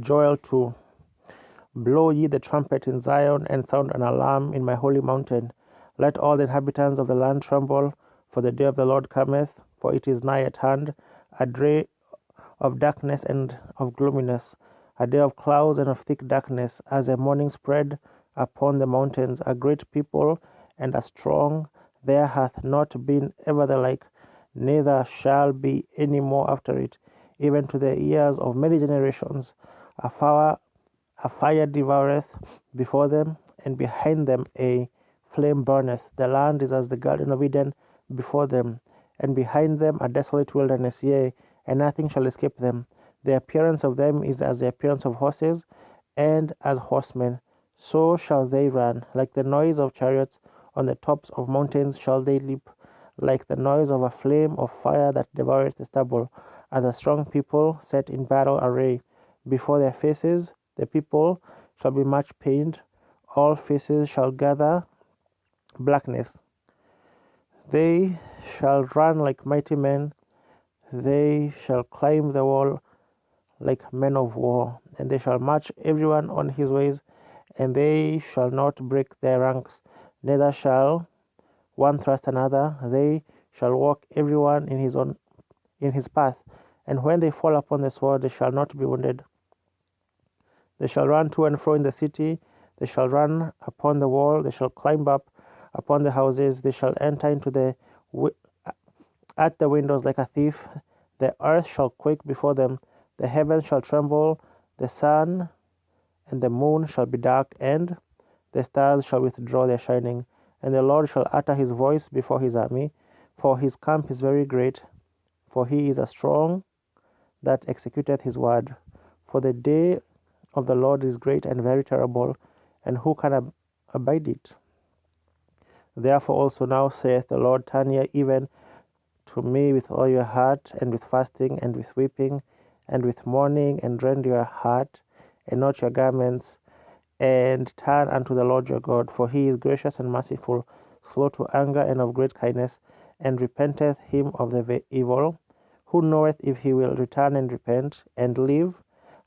Joel 2. Blow ye the trumpet in Zion, and sound an alarm in my holy mountain. Let all the inhabitants of the land tremble, for the day of the Lord cometh, for it is nigh at hand, a day of darkness and of gloominess, a day of clouds and of thick darkness, as a morning spread upon the mountains, a great people and a strong. There hath not been ever the like, neither shall be any more after it, even to the ears of many generations. A fire devoureth before them, and behind them a flame burneth. The land is as the garden of Eden before them, and behind them a desolate wilderness, yea, and nothing shall escape them. The appearance of them is as the appearance of horses, and as horsemen. So shall they run, like the noise of chariots. On the tops of mountains shall they leap, like the noise of a flame of fire that devoureth the stubble, as a strong people set in battle array. Before their faces the people shall be much pained, all faces shall gather blackness. They shall run like mighty men, they shall climb the wall like men of war, and they shall march everyone on his ways, and they shall not break their ranks, neither shall one thrust another, they shall walk everyone in his path, and when they fall upon the sword they shall not be wounded. They shall run to and fro in the city, they shall run upon the wall, they shall climb up upon the houses, they shall enter into at the windows like a thief. The earth shall quake before them, the heavens shall tremble, the sun and the moon shall be dark, and the stars shall withdraw their shining. And the Lord shall utter his voice before his army, for his camp is very great, for he is a strong that executeth his word. For the day of the Lord is great and very terrible, and who can abide it? Therefore also now saith the Lord, turn ye even to me with all your heart, and with fasting, and with weeping, and with mourning, and rend your heart, and not your garments, and turn unto the Lord your God, for he is gracious and merciful, slow to anger, and of great kindness, and repenteth him of the evil. Who knoweth if he will return and repent, and leave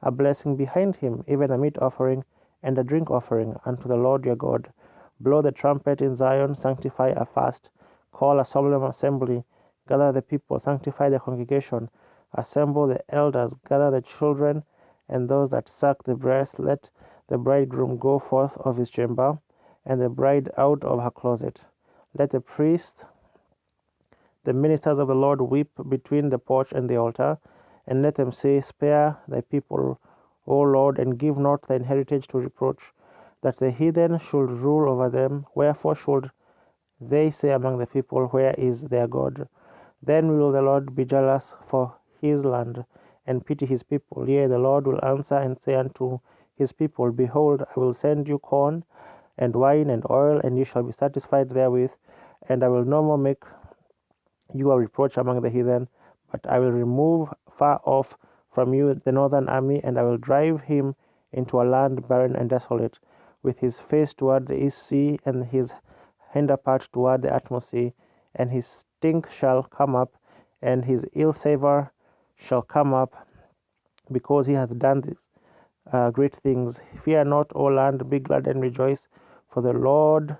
a blessing behind him, even a meat offering and a drink offering unto the Lord your God? Blow the trumpet in Zion, sanctify a fast, call a solemn assembly, gather the people, sanctify the congregation, assemble the elders, gather the children and those that suck the breast. Let the bridegroom go forth of his chamber, and the bride out of her closet. Let the priests, the ministers of the Lord, weep between the porch and the altar, and let them say, spare thy people, O Lord, and give not thine heritage to reproach, that the heathen should rule over them. Wherefore should they say among the people, where is their God? Then will the Lord be jealous for his land, and pity his people. Yea, the Lord will answer and say unto his people, behold, I will send you corn and wine and oil, and ye shall be satisfied therewith, and I will no more make you a reproach among the heathen, but I will remove far off from you the northern army, and I will drive him into a land barren and desolate, with his face toward the east sea, and his hinder part toward the utmost sea. And his stink shall come up, and his ill savour shall come up, because he hath done these great things. Fear not, O land, be glad and rejoice, for the Lord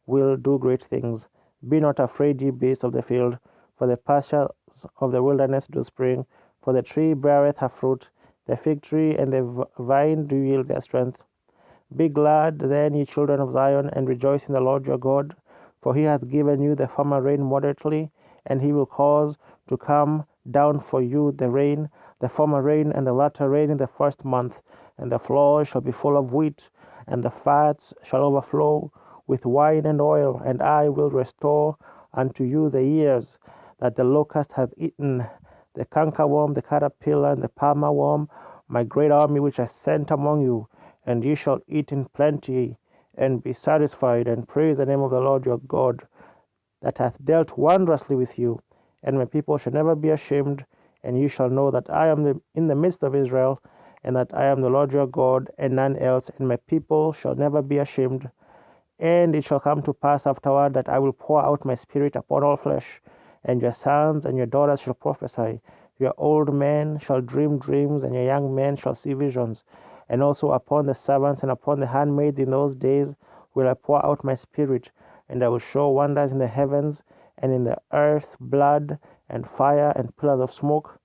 will do great things. Be not afraid, ye beasts of the field, for the pastures of the wilderness do spring, for the tree beareth her fruit, the fig tree and the vine do yield their strength. Be glad then, ye children of Zion, and rejoice in the Lord your God, for he hath given you the former rain moderately, and he will cause to come down for you the former rain and the latter rain in the first month. And the floors shall be full of wheat, and the fats shall overflow with wine and oil. And I will restore unto you the years that the locust hath eaten, the cankerworm, the caterpillar, and the palmer worm, my great army which I sent among you. And ye shall eat in plenty, and be satisfied, and praise the name of the Lord your God, that hath dealt wondrously with you. And my people shall never be ashamed, and ye shall know that I am in the midst of Israel, and that I am the Lord your God, and none else. And my people shall never be ashamed. And it shall come to pass afterward that I will pour out my spirit upon all flesh, and your sons and your daughters shall prophesy. Your old men shall dream dreams, and your young men shall see visions. And also upon the servants and upon the handmaids in those days will I pour out my spirit, and I will show wonders in the heavens and in the earth, blood and fire and pillars of smoke.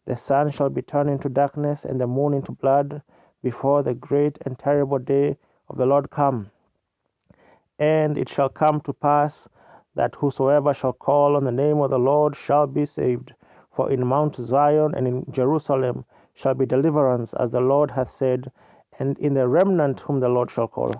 The sun shall be turned into darkness and the moon into blood before the great and terrible day of the Lord come. And it shall come to pass that whosoever shall call on the name of the Lord shall be saved. For in Mount Zion and in Jerusalem shall be deliverance, as the Lord hath said, and in the remnant whom the Lord shall call.